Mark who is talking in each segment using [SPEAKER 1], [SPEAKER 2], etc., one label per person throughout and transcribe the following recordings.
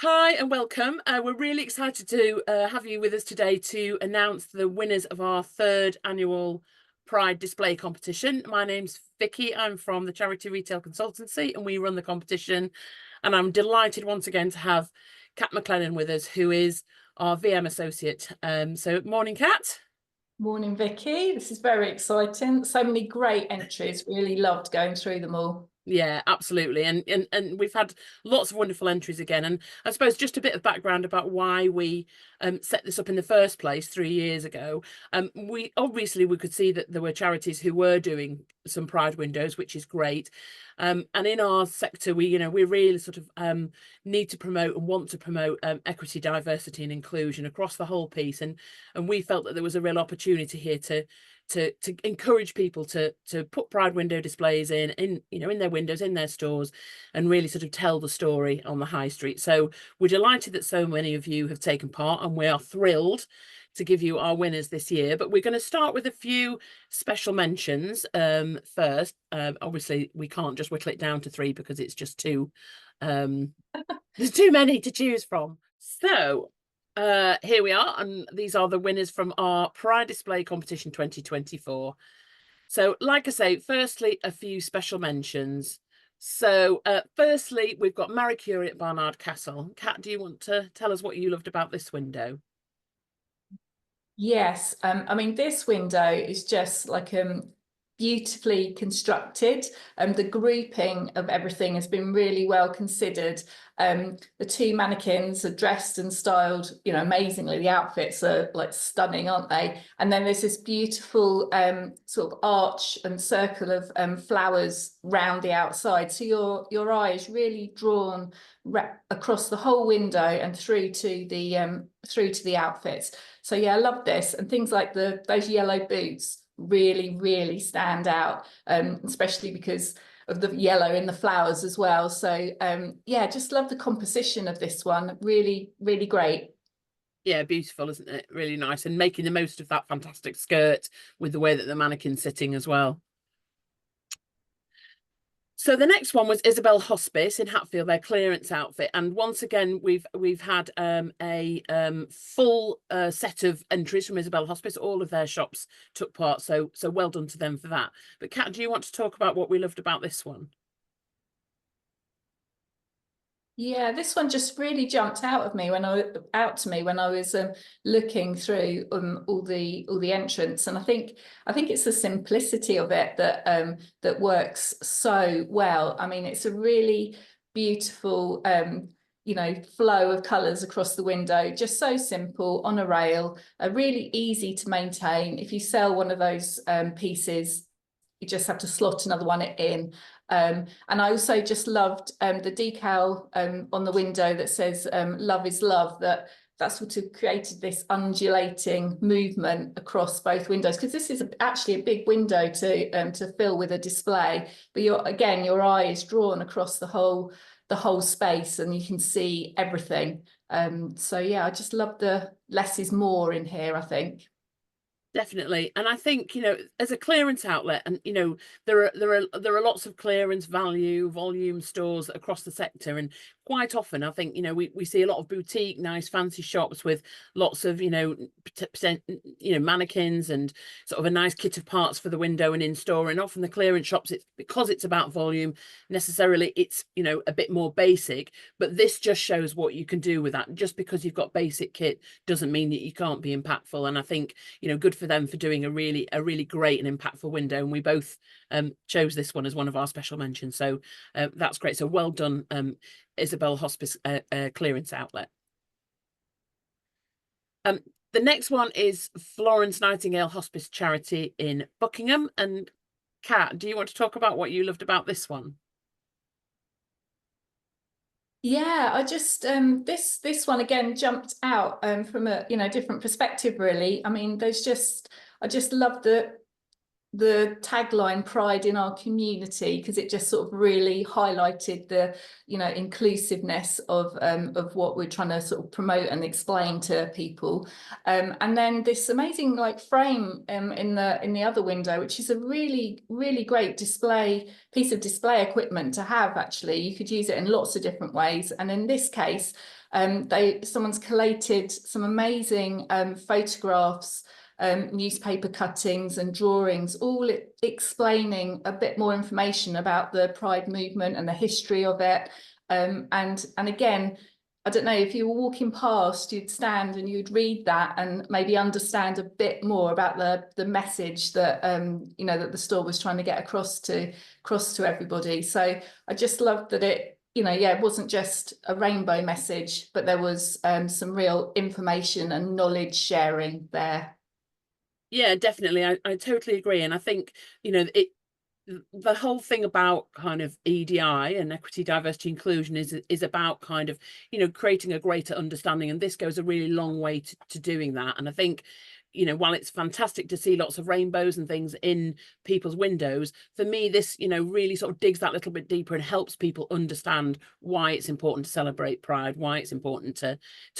[SPEAKER 1] Hi and welcome. We're really excited to have you with us today to announce the winners of our third annual Pride Display competition. My name's Vicky. I'm from the Charity Retail Consultancy and we run the competition. And I'm delighted once again to have Kat McLennan with us, who is our VM associate. So morning, Kat.
[SPEAKER 2] Morning, Vicky. This is very exciting. So many great entries. Really loved going through them all.
[SPEAKER 1] Yeah, absolutely. And we've had lots of wonderful entries again. And I suppose just a bit of background about why we set this up in the first place 3 years ago. We could see that there were charities who were doing some Pride windows, which is great. And in our sector, we really sort of need to promote and want to promote equity, diversity, and inclusion across the whole piece. And we felt that there was a real opportunity here to encourage people to put Pride window displays in their windows, in their stores, and really sort of tell the story on the high street. So we're delighted that so many of you have taken part, and we are thrilled to give you our winners this year. But we're going to start with a few special mentions first. Obviously we can't just whittle it down to three because it's just too there's too many to choose from. So here we are, and these are the winners from our Pride Display Competition 2024. So, like I say, firstly, a few special mentions. So, firstly, we've got Marie Curie at Barnard Castle. Kat, do you want to tell us what you loved about this window?
[SPEAKER 2] Yes, I mean, this window is just like beautifully constructed. The grouping of everything has been really well considered. The two mannequins are dressed and styled, amazingly. The outfits are like stunning, aren't they? And then there's this beautiful sort of arch and circle of flowers round the outside. So your eye is really drawn across the whole window and through to the outfits. So yeah, I love this. And things like those yellow boots really stand out, especially because of the yellow in the flowers as well. So yeah, just love the composition of this one. Really great.
[SPEAKER 1] Yeah, beautiful, isn't it? Really nice, and making the most of that fantastic skirt with the way that the mannequin's sitting as well. So the next one was Isabel Hospice in Hatfield, their clearance outfit, and once again we've had a full set of entries from Isabel Hospice. All of their shops took part, so well done to them for that. But Kat, do you want to talk about what we loved about this one?
[SPEAKER 2] Yeah, this one just really jumped out to me when I was looking through all the entrants, and I think it's the simplicity of it that works so well. I mean, it's a really beautiful flow of colours across the window, just so simple on a rail, really easy to maintain. If you sell one of those pieces, you just have to slot another one in. And I also just loved the decal on the window that says love is love, that sort of created this undulating movement across both windows, because this is actually a big window to fill with a display, but your eye is drawn across the whole space and you can see everything. So yeah, I just love the less is more in here, I think.
[SPEAKER 1] Definitely. And I think, as a clearance outlet, and there are lots of clearance volume stores across the sector, and quite often I think, we see a lot of boutique, nice fancy shops with lots of, mannequins and sort of a nice kit of parts for the window and in store. And often the clearance shops, it's because it's about volume, necessarily it's, a bit more basic, but this just shows what you can do with that. Just because you've got basic kit doesn't mean that you can't be impactful. And I think, good for them for doing a really great and impactful window, and we both chose this one as one of our special mentions, so that's great. So well done, Isabel Hospice clearance outlet. The next one is Florence Nightingale Hospice Charity in Buckingham, and Kat, do you want to talk about what you loved about this one?
[SPEAKER 2] Yeah, I just this one again jumped out from a different perspective, really. I mean, I just love the tagline "Pride in our community," because it just sort of really highlighted the inclusiveness of what we're trying to sort of promote and explain to people. And then this amazing like frame in the other window, which is a really great piece of display equipment to have. Actually, you could use it in lots of different ways, and in this case, Someone's collated some amazing photographs, newspaper cuttings and drawings, all explaining a bit more information about the Pride movement and the history of it. And again, I don't know, if you were walking past, you'd stand and you'd read that and maybe understand a bit more about the message that you know, that the store was trying to get across to everybody. So I just loved that it, you know, yeah, it wasn't just a rainbow message, but there was some real information and knowledge sharing there.
[SPEAKER 1] Yeah, definitely. I totally agree. And I think, you know, the whole thing about kind of EDI and equity, diversity, inclusion is about kind of, you know, creating a greater understanding. And this goes a really long way to doing that. And I think, you know, while it's fantastic to see lots of rainbows and things in people's windows, for me, this, you know, really sort of digs that little bit deeper and helps people understand why it's important to celebrate Pride, why it's important to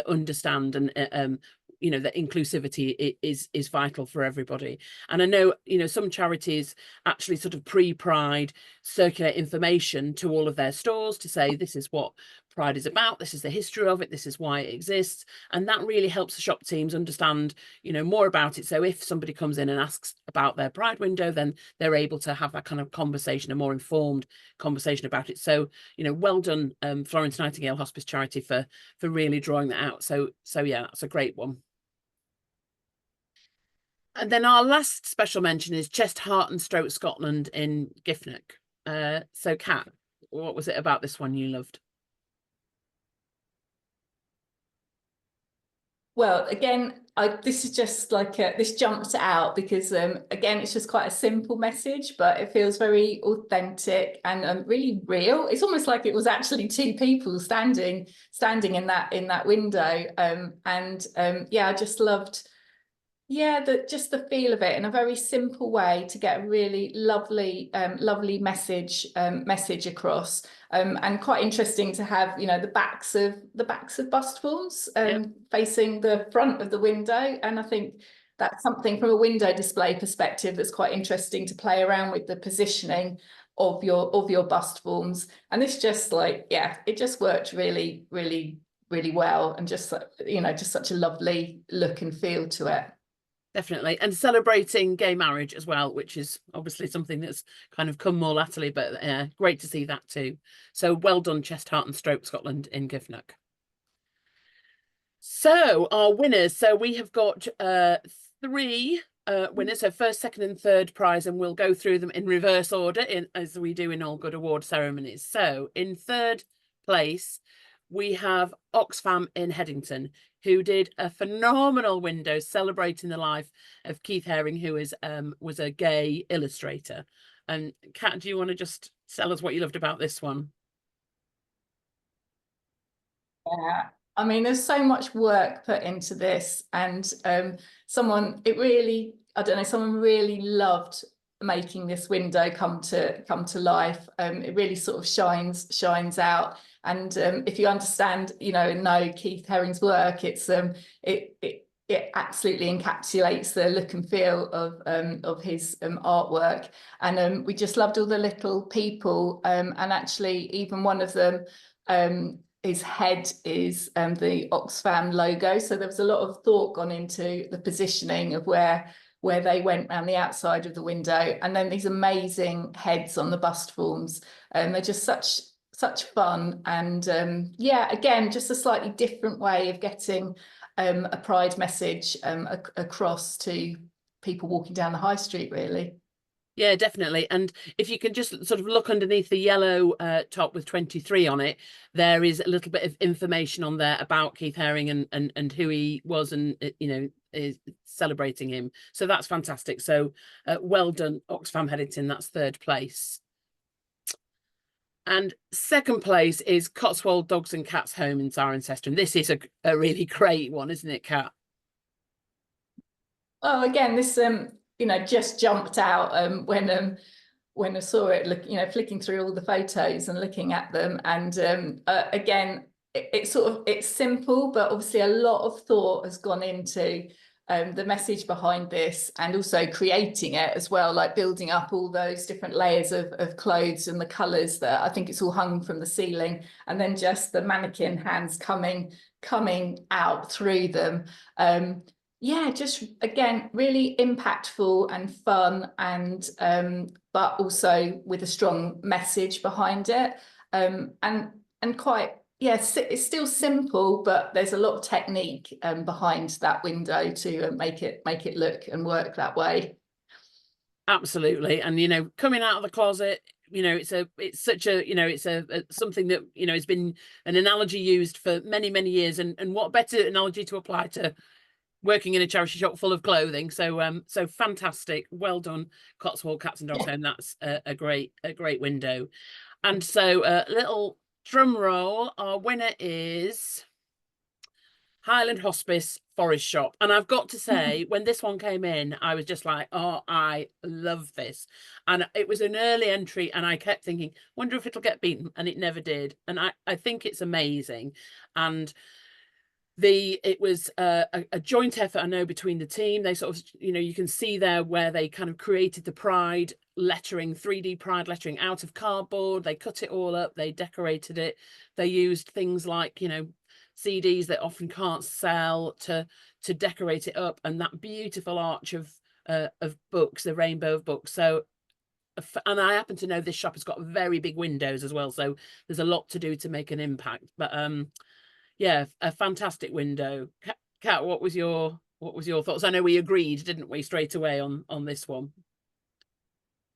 [SPEAKER 1] understand and you know, that inclusivity is vital for everybody. And I know, you know, some charities actually sort of pre-Pride circulate information to all of their stores to say, this is what Pride is about, this is the history of it, this is why it exists. And that really helps the shop teams understand, you know, more about it. So if somebody comes in and asks about their Pride window, then they're able to have that kind of conversation, a more informed conversation about it. So, you know, well done, Florence Nightingale Hospice Charity for really drawing that out. So yeah, that's a great one. And then our last special mention is Chest, Heart and Stroke Scotland in Giffnock. So Kat, what was it about this one you loved?
[SPEAKER 2] Well, again, this is just like this jumped out because again, it's just quite a simple message, but it feels very authentic and really real. It's almost like it was actually two people standing in that window. Yeah, I just loved, yeah, just the feel of it in a very simple way to get a really lovely message across, and quite interesting to have, you know, the backs of bust forms
[SPEAKER 1] Yep.
[SPEAKER 2] facing the front of the window. And I think that's something from a window display perspective that's quite interesting to play around with the positioning of your bust forms. And this just, like, yeah, it just worked really well, and just, you know, just such a lovely look and feel to it.
[SPEAKER 1] Definitely. And celebrating gay marriage as well, which is obviously something that's kind of come more latterly, but great to see that too. So well done, Chest, Heart and Stroke Scotland in Giffnock. So our winners. So we have got three winners. So first, second and third prize, and we'll go through them in reverse order as we do in all good award ceremonies. So in third place, we have Oxfam in Headington, who did a phenomenal window celebrating the life of Keith Haring, who was a gay illustrator. And Kat, do you want to just tell us what you loved about this one?
[SPEAKER 2] Yeah, I mean, there's so much work put into this, and someone, I don't know, someone really loved making this window come to life. It really sort of shines out. And if you understand, you know Keith Haring's work, it absolutely encapsulates the look and feel of his artwork. And we just loved all the little people, and actually even one of them, his head is the Oxfam logo. So there was a lot of thought gone into the positioning of where they went around the outside of the window. And then these amazing heads on the bust forms. And they're just such fun. And yeah, again, just a slightly different way of getting a Pride message across to people walking down the high street, really.
[SPEAKER 1] Yeah, definitely. And if you can just sort of look underneath the yellow top with 23 on it, there is a little bit of information on there about Keith Haring and who he was, and you know, is celebrating him. So that's fantastic. So well done, Oxfam Headington. That's third place. And second place is Cotswold Dogs and Cats Home in Cirencester. And this is a really great one, isn't it, Kat?
[SPEAKER 2] Oh, again, this you know, just jumped out when I saw it, look, you know, flicking through all the photos and looking at them. And again, it's simple, but obviously a lot of thought has gone into the message behind this, and also creating it as well, like building up all those different layers of clothes and the colours that I think it's all hung from the ceiling, and then just the mannequin hands coming out through them. Yeah, just again, really impactful and fun, and but also with a strong message behind it, and quite, yes, it's still simple, but there's a lot of technique behind that window to make it look and work that way.
[SPEAKER 1] Absolutely. And, you know, coming out of the closet, you know, it's such a, you know, it's a something that, you know, has been an analogy used for many, many years. And what better analogy to apply to working in a charity shop full of clothing. So so fantastic. Well done, Cotswold Cats and Dogs Home. That's a great window. And so little drum roll, our winner is Highland Hospice Forest Shop. And I've got to say, when this one came in, I was just like, oh, I love this. And it was an early entry, and I kept thinking, wonder if it'll get beaten, and it never did. And I think it's amazing. And it was a joint effort, I know, between the team. They sort of, you know, you can see there where they kind of created the pride lettering, 3D pride lettering out of cardboard. They cut it all up, they decorated it, they used things like, you know, CDs that often can't sell to decorate it up, and that beautiful arch of books, the rainbow of books. So, and I happen to know this shop has got very big windows as well, so there's a lot to do to make an impact. But yeah, a fantastic window. Kat, what was your thoughts? I know we agreed, didn't we, straight away on this one?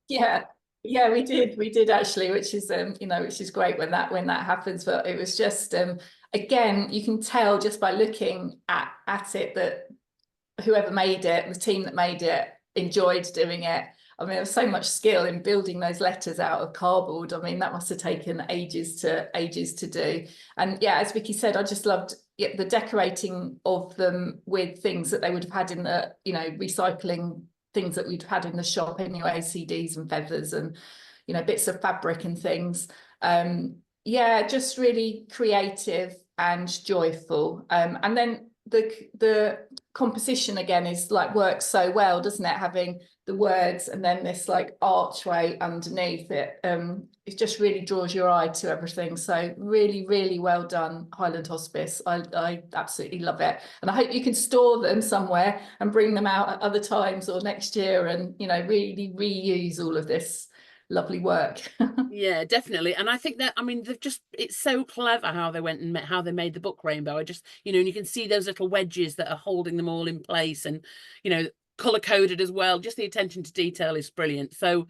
[SPEAKER 2] Yeah, yeah, we did actually, which is you know, which is great when that happens. But it was just again, you can tell just by looking at it that whoever made it, the team that made it, enjoyed doing it. I mean, there was so much skill in building those letters out of cardboard. I mean, that must have taken ages to do. And yeah, as Vicky said, I just loved the decorating of them with things that they would have had in the, you know, recycling things that we'd had in the shop anyway, CDs and feathers and, you know, bits of fabric and things. Yeah, just really creative and joyful. And then the composition again is like works so well, doesn't it? Having the words and then this like archway underneath it. It just really draws your eye to everything. So really, really well done, Highland Hospice. I absolutely love it. And I hope you can store them somewhere and bring them out at other times or next year, and, you know, really reuse all of this lovely work.
[SPEAKER 1] Yeah, definitely. And I think that, I mean, they've just, it's so clever how they went and how they made the book rainbow. I just, you know, and you can see those little wedges that are holding them all in place, and, you know, color coded as well. Just the attention to detail is brilliant. So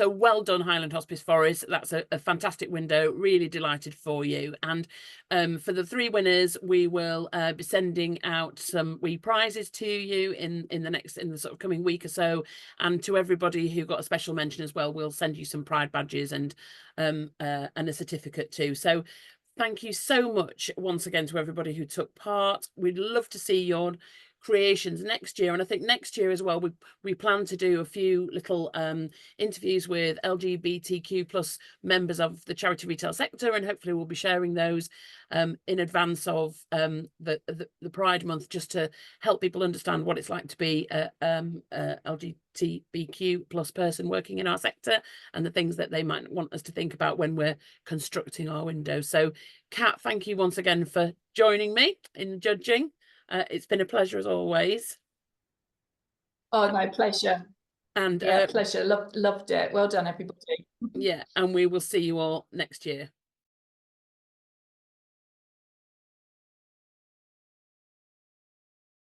[SPEAKER 1] well done, Highland Hospice Forest. That's a fantastic window. Really delighted for you. And for the 3 winners, we will be sending out some wee prizes to you in the sort of coming week or so. And to everybody who got a special mention as well, we'll send you some pride badges and a certificate too. So thank you so much once again to everybody who took part. We'd love to see your creations next year, and I think next year as well we plan to do a few little interviews with LGBTQ plus members of the charity retail sector, and hopefully we'll be sharing those in advance of the Pride Month, just to help people understand what it's like to be a LGBTQ plus person working in our sector, and the things that they might want us to think about when we're constructing our windows. So Kat, thank you once again for joining me in judging. It's been a pleasure as always.
[SPEAKER 2] Oh, no, pleasure.
[SPEAKER 1] And
[SPEAKER 2] yeah, pleasure. Loved it. Well done, everybody.
[SPEAKER 1] yeah, and we will see you all next year.